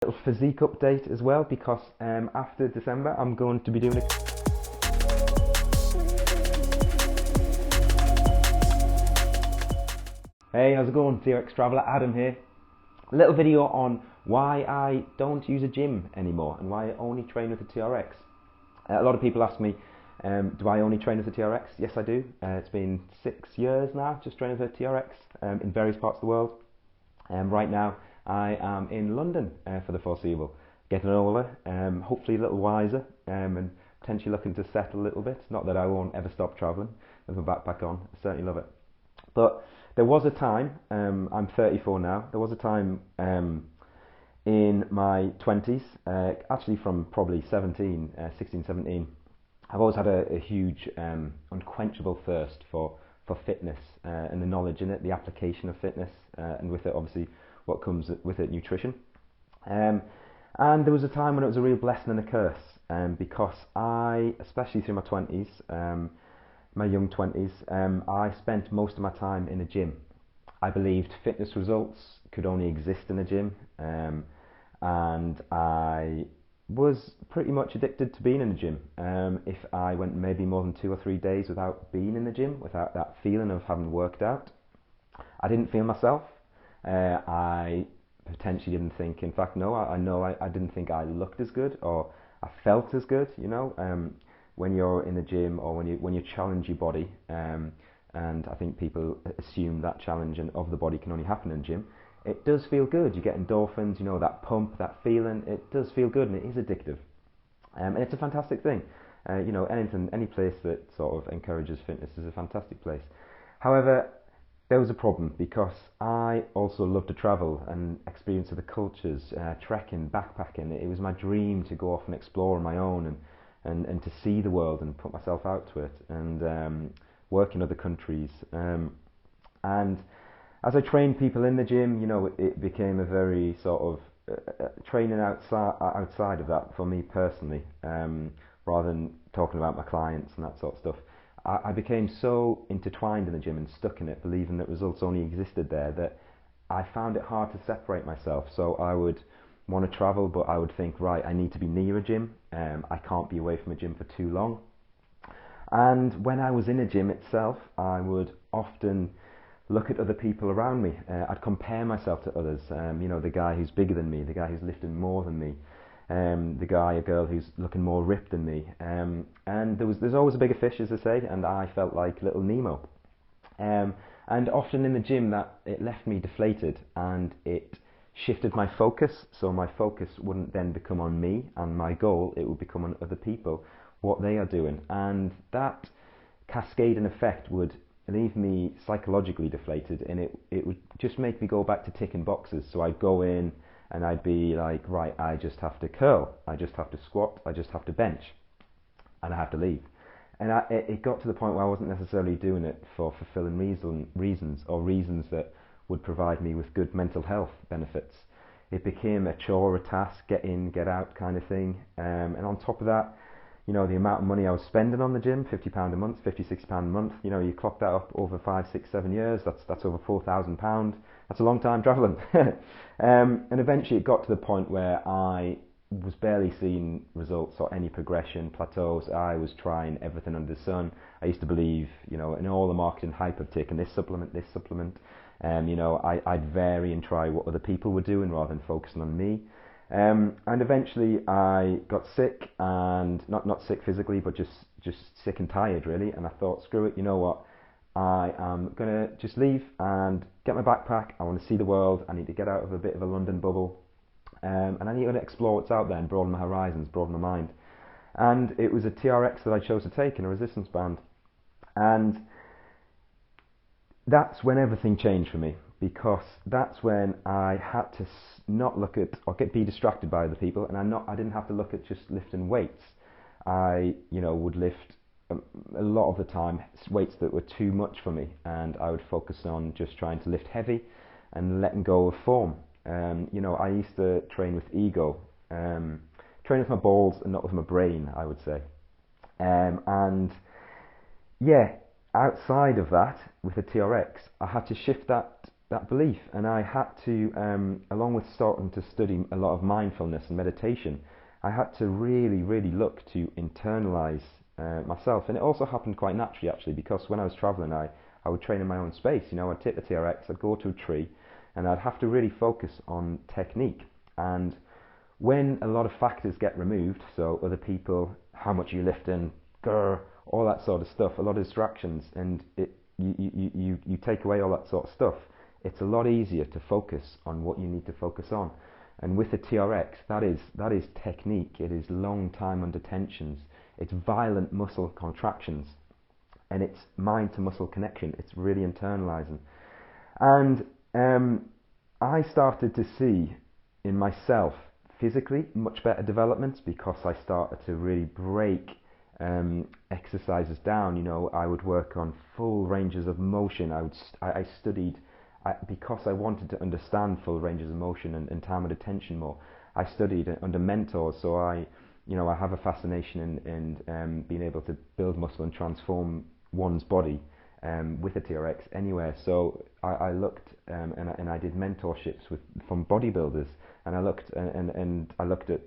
Little physique update as well, because after December I'm going to be doing a Hey, how's it going? TRX Traveller, Adam here. A little video on why I don't use a gym anymore and why I only train with a TRX. A lot of people ask me, do I only train with a TRX? Yes, I do. It's been 6 years now just training with a TRX in various parts of the world. Right now I am in London for the foreseeable, getting older, hopefully a little wiser, and potentially looking to settle a little bit. Not that I won't ever stop travelling with my backpack on, I certainly love it. But there was a time, I'm 34 now, there was a time in my 20s, actually from probably 16, 17, I've always had a huge unquenchable thirst for fitness and the knowledge in it, the application of fitness, and with it obviously what comes with it, nutrition. And there was a time when it was a real blessing and a curse, because I, especially through my 20s, my young 20s, I spent most of my time in a gym. I believed fitness results could only exist in a gym, and I was pretty much addicted to being in the gym. If I went maybe more than 2 or 3 days without being in the gym, without that feeling of having worked out, I didn't feel myself. I potentially didn't think, in fact, no, I didn't think I looked as good or I felt as good, you know, when you're in the gym or when you challenge your body, and I think people assume that challenge of the body can only happen in the gym. It does feel good. You get endorphins, you know, that pump, that feeling. It does feel good, and it is addictive, and it's a fantastic thing. You know, any place that sort of encourages fitness is a fantastic place. However, there was a problem because I also love to travel and experience other cultures, trekking, backpacking. It was my dream to go off and explore on my own and to see the world and put myself out to it and work in other countries. And as I trained people in the gym, you know, it became a very sort of training outside of that for me personally, rather than talking about my clients and that sort of stuff. I became so intertwined in the gym and stuck in it, believing that results only existed there, that I found it hard to separate myself. So I would want to travel, but I would think, right, I need to be near a gym. I can't be away from a gym for too long. And when I was in a gym itself, I would often look at other people around me. I'd compare myself to others. You know, the guy who's bigger than me, the guy who's lifting more than me, the guy or girl who's looking more ripped than me. And there's always a bigger fish, as they say, and I felt like little Nemo. And often in the gym, that it left me deflated, and it shifted my focus. So my focus wouldn't then become on me and my goal; it would become on other people, what they are doing, and that cascading effect would leave me psychologically deflated, and it would just make me go back to ticking boxes. So I'd go in and I'd be like, right, I just have to curl, I just have to squat, I just have to bench, and I have to leave. And it got to the point where I wasn't necessarily doing it for fulfilling reasons or reasons that would provide me with good mental health benefits. It became a chore, a task, get in, get out kind of thing. And on top of that, you know, the amount of money I was spending on the gym, £50 a month, £50, £60 a month, you know, you clock that up over 5, 6, 7 years, that's over £4,000. That's a long time travelling. And eventually it got to the point where I was barely seeing results or any progression, plateaus. I was trying everything under the sun. I used to believe, you know, in all the marketing hype of taking this supplement, you know, I'd vary and try what other people were doing rather than focusing on me. And eventually I got sick, and not sick physically, but just sick and tired really. And I thought, screw it, you know what? I am gonna just leave and get my backpack. I want to see the world. I need to get out of a bit of a London bubble, and I need to explore what's out there and broaden my horizons, broaden my mind. And it was a TRX that I chose to take in a resistance band, and that's when everything changed for me, because that's when I had to not look at or be distracted by other people, and I didn't have to look at just lifting weights. I, you know, would lift a lot of the time weights that were too much for me, and I would focus on just trying to lift heavy and letting go of form. You know, I used to train with ego, train with my balls and not with my brain, I would say. And yeah, outside of that, with the TRX, I had to shift that that belief, and I had to, along with starting to study a lot of mindfulness and meditation, I had to really look to internalize myself. And it also happened quite naturally, actually, because when I was traveling, I would train in my own space. You know, I'd take the TRX, I'd go to a tree, and I'd have to really focus on technique. And when a lot of factors get removed, so other people, how much you lifting, all that sort of stuff, a lot of distractions, and you take away all that sort of stuff, it's a lot easier to focus on what you need to focus on. And with the TRX, that is technique. It is long time under tensions. It's violent muscle contractions, and it's mind to muscle connection. It's really internalizing. And I started to see in myself physically much better developments because I started to really break exercises down. You know, I would work on full ranges of motion. I studied because I wanted to understand full ranges of motion and time and attention more. I studied under mentors, so I have a fascination in being able to build muscle and transform one's body with a TRX anywhere. So I looked and I did mentorships from bodybuilders, and I looked at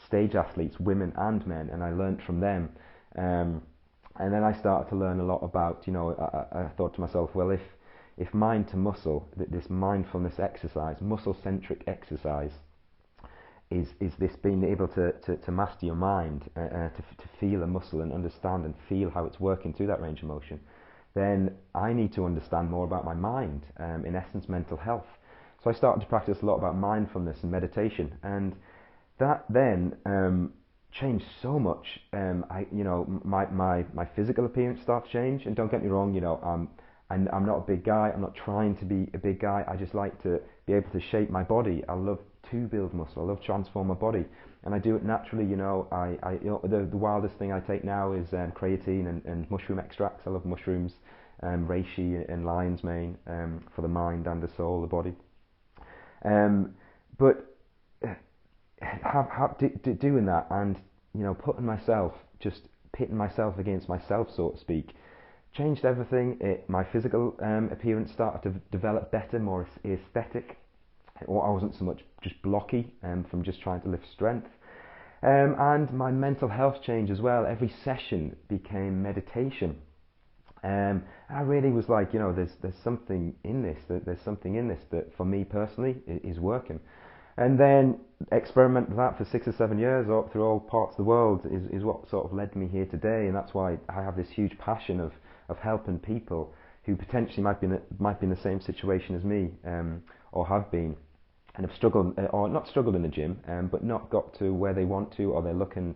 stage athletes, women and men, and I learned from them. And then I started to learn a lot about, I thought to myself, well, if mind to muscle, this mindfulness exercise, muscle-centric exercise, is this being able to master your mind, to feel a muscle and understand and feel how it's working through that range of motion, then I need to understand more about my mind, in essence, mental health. So I started to practice a lot about mindfulness and meditation, and that then changed so much. My physical appearance started to change, and don't get me wrong, I'm not a big guy. I'm not trying to be a big guy. I just like to be able to shape my body. I love to build muscle. I love to transform my body, and I do it naturally. The wildest thing I take now is creatine and mushroom extracts. I love mushrooms, reishi and lion's mane for the mind and the soul, the body. But doing that and putting myself, just pitting myself against myself, so to speak, changed everything. My physical appearance started to develop better, more aesthetic. I wasn't so much just blocky from just trying to lift strength. And my mental health changed as well. Every session became meditation. I really was like, there's something in this. There's something in this that for me personally is working. And then experiment with that for 6 or 7 years through all parts of the world is what sort of led me here today. And that's why I have this huge passion of helping people who potentially might be in the same situation as me, or have been, and have struggled, or not struggled in the gym, but not got to where they want to, or they're looking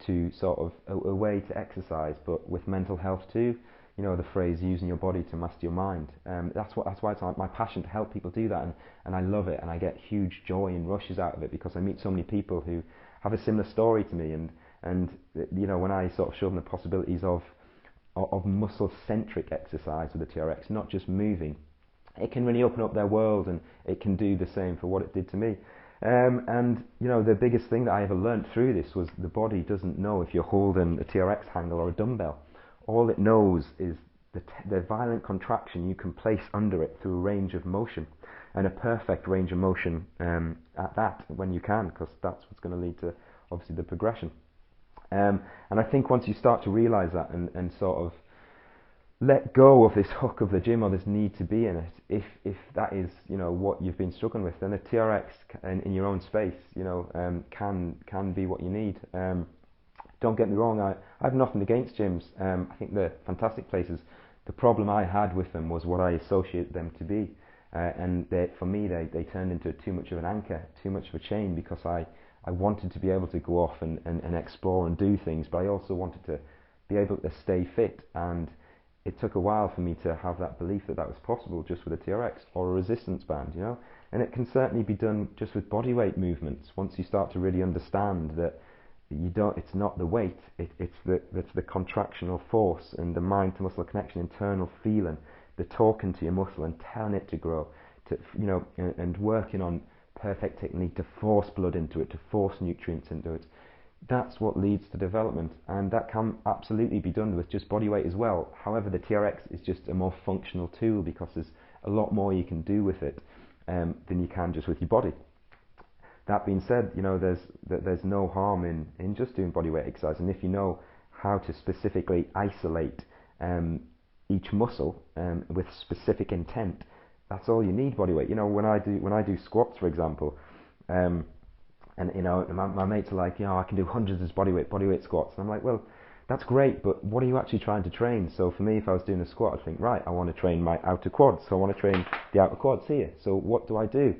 to sort of a way to exercise, but with mental health too. The phrase using your body to master your mind. That's why it's my passion to help people do that, and I love it, and I get huge joy and rushes out of it because I meet so many people who have a similar story to me, and when I sort of show them the possibilities of muscle-centric exercise with the TRX, not just moving, it can really open up their world, and it can do the same for what it did to me. And the biggest thing that I ever learned through this was the body doesn't know if you're holding a TRX handle or a dumbbell. All it knows is the violent contraction you can place under it through a range of motion, and a perfect range of motion at that, when you can, because that's what's going to lead to obviously the progression. And I think once you start to realize that and sort of let go of this hook of the gym or this need to be in it, if that is what you've been struggling with, then a TRX in your own space can be what you need. Don't get me wrong, I have nothing against gyms. I think they're fantastic places. The problem I had with them was what I associated them to be, and for me they turned into too much of an anchor, too much of a chain, because I wanted to be able to go off and explore and do things, but I also wanted to be able to stay fit, and it took a while for me to have that belief that was possible just with a TRX or a resistance band, and it can certainly be done just with bodyweight movements once you start to really understand that it's not the weight, it's the contractional force and the mind to muscle connection, internal feeling, the talking to your muscle and telling it to grow, and working on perfect technique to force blood into it, to force nutrients into it. That's what leads to development, and that can absolutely be done with just body weight as well. However, the TRX is just a more functional tool because there's a lot more you can do with it than you can just with your body. That being said, you know, there's no harm in just doing bodyweight exercise, and if you know how to specifically isolate each muscle with specific intent, that's all you need bodyweight. You know, when I do squats, for example, and you know, my mates are like, you know, I can do hundreds of bodyweight squats, and I'm like, well, that's great, but what are you actually trying to train? So for me, if I was doing a squat, I'd think, right, I want to train my outer quads, so I want to train the outer quads here. So what do?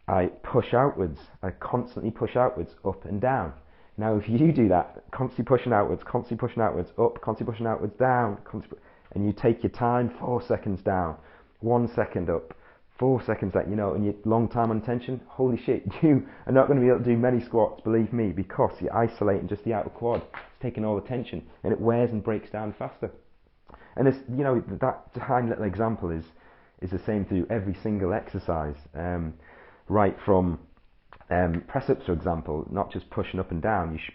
I push outwards. I constantly push outwards, up and down. Now, if you do that, constantly pushing outwards, up, constantly pushing outwards, down, and you take your time, 4 seconds down, 1 second up, 4 seconds that, you know, and your long time on tension, holy shit, you are not going to be able to do many squats, believe me, because you're isolating just the outer quad. It's taking all the tension, and it wears and breaks down faster. And it's, you know, that tiny little example is the same through every single exercise, right from press-ups, for example, not just pushing up and down, you should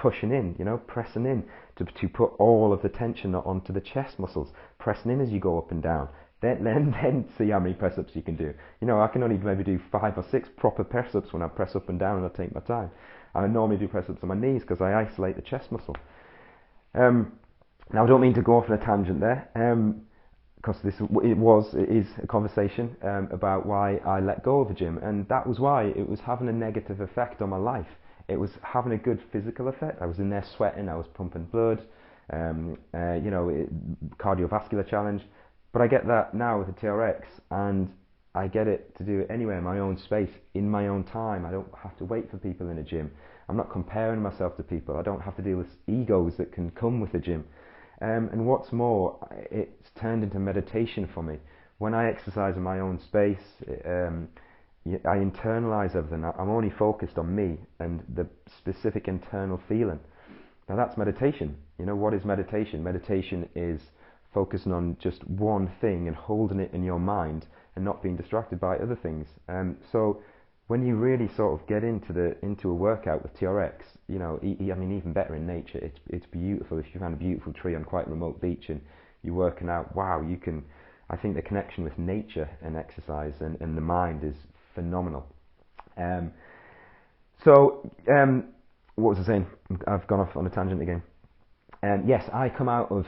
pushing in, you know, pressing in to put all of the tension onto the chest muscles, pressing in as you go up and down. Then see how many press-ups you can do. You know, I can only maybe do 5 or 6 proper press-ups when I press up and down and I take my time. I normally do press-ups on my knees because I isolate the chest muscle. Now, I don't mean to go off on a tangent there, because it is a conversation about why I let go of the gym, and that was why it was having a negative effect on my life. It was having a good physical effect. I was in there sweating, I was pumping blood, you know, cardiovascular challenge. But I get that now with the TRX, and I get it to do it anywhere in my own space, in my own time. I don't have to wait for people in a gym. I'm not comparing myself to people. I don't have to deal with egos that can come with the gym. And what's more, it's turned into meditation for me. When I exercise in my own space, I internalize everything. I'm only focused on me and the specific internal feeling. Now that's meditation. You know, what is meditation? Meditation is focusing on just one thing and holding it in your mind and not being distracted by other things. So when you really sort of get into a workout with TRX, you know, I mean, even better in nature, it's beautiful. If you find a beautiful tree on quite a remote beach and you're working out, wow, you can. I think the connection with nature and exercise and the mind is phenomenal. What was I saying? I've gone off on a tangent again. Yes, I come out of,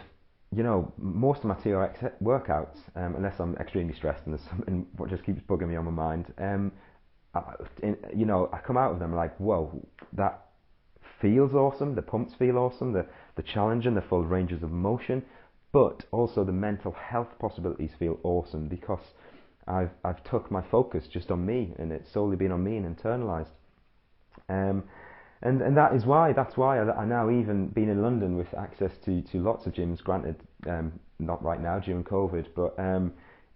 you know, most of my TRX workouts, unless I'm extremely stressed and there's something what just keeps bugging me on my mind, you know, I come out of them like, whoa, that feels awesome, the pumps feel awesome, the challenge and the full ranges of motion, but also the mental health possibilities feel awesome because I've took my focus just on me, and it's solely been on me and internalized. And that's why I now, even being in London with access to lots of gyms, granted not right now during COVID, but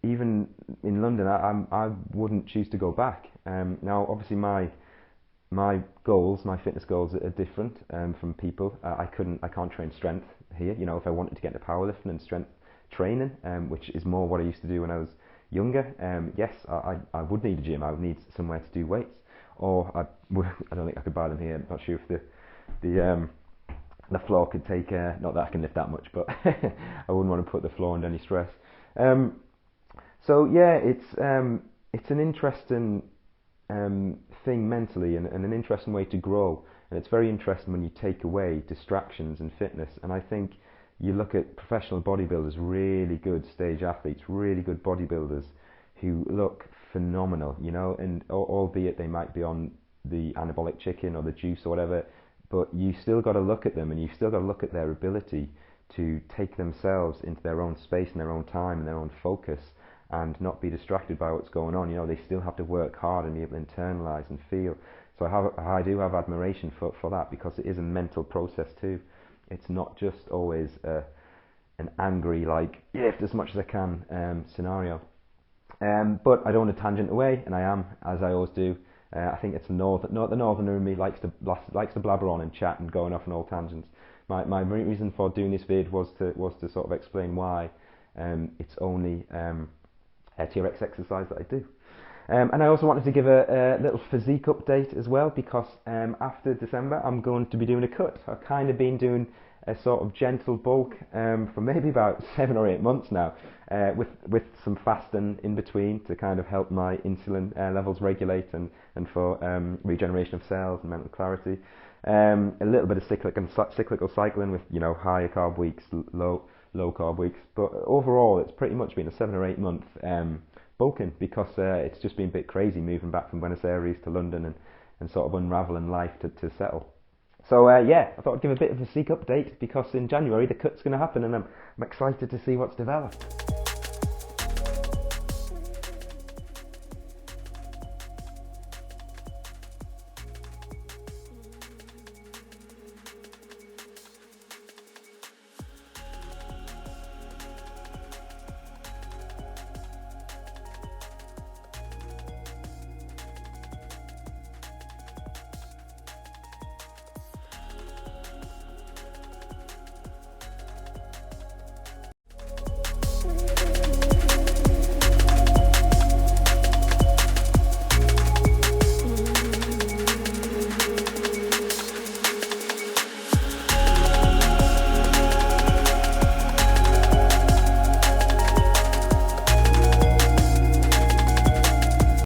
even in London I wouldn't choose to go back. Now obviously my goals, my fitness goals are different from people. I can't train strength here. You know, if I wanted to get into powerlifting and strength training, which is more what I used to do when I was younger, yes, I would need a gym. I would need somewhere to do weights. Or I don't think I could buy them here. I'm not sure if the floor could take. Not that I can lift that much, but I wouldn't want to put the floor under any stress. So yeah, it's an interesting thing mentally, and an interesting way to grow. And it's very interesting when you take away distractions in fitness. And I think you look at professional bodybuilders, really good stage athletes, really good bodybuilders who look phenomenal, you know, and albeit they might be on the anabolic chicken or the juice or whatever, but you still got to look at them, and you still got to look at their ability to take themselves into their own space and their own time and their own focus and not be distracted by what's going on. You know, they still have to work hard and be able to internalize and feel. So I do have admiration for that, because it is a mental process too. It's not just always an angry, like, lift as much as I can scenario. But I don't want to tangent away, and I am, as I always do. I think it's the northerner in me likes to blabber on and chat and going off on all tangents. My reason for doing this vid was to sort of explain why it's only a TRX exercise that I do. And I also wanted to give a little physique update as well, because after December I'm going to be doing a cut. I've kind of been doing a sort of gentle bulk for maybe about 7 or 8 months now, with some fasting in between to kind of help my insulin levels regulate and for regeneration of cells and mental clarity. A little bit of cyclical cycling with, you know, higher carb weeks, low carb weeks, but overall it's pretty much been a 7 or 8 month bulking, because it's just been a bit crazy moving back from Buenos Aires to London and sort of unraveling life to settle. So yeah, I thought I'd give a bit of a Physique update, because in January the cut's going to happen and I'm excited to see what's developed.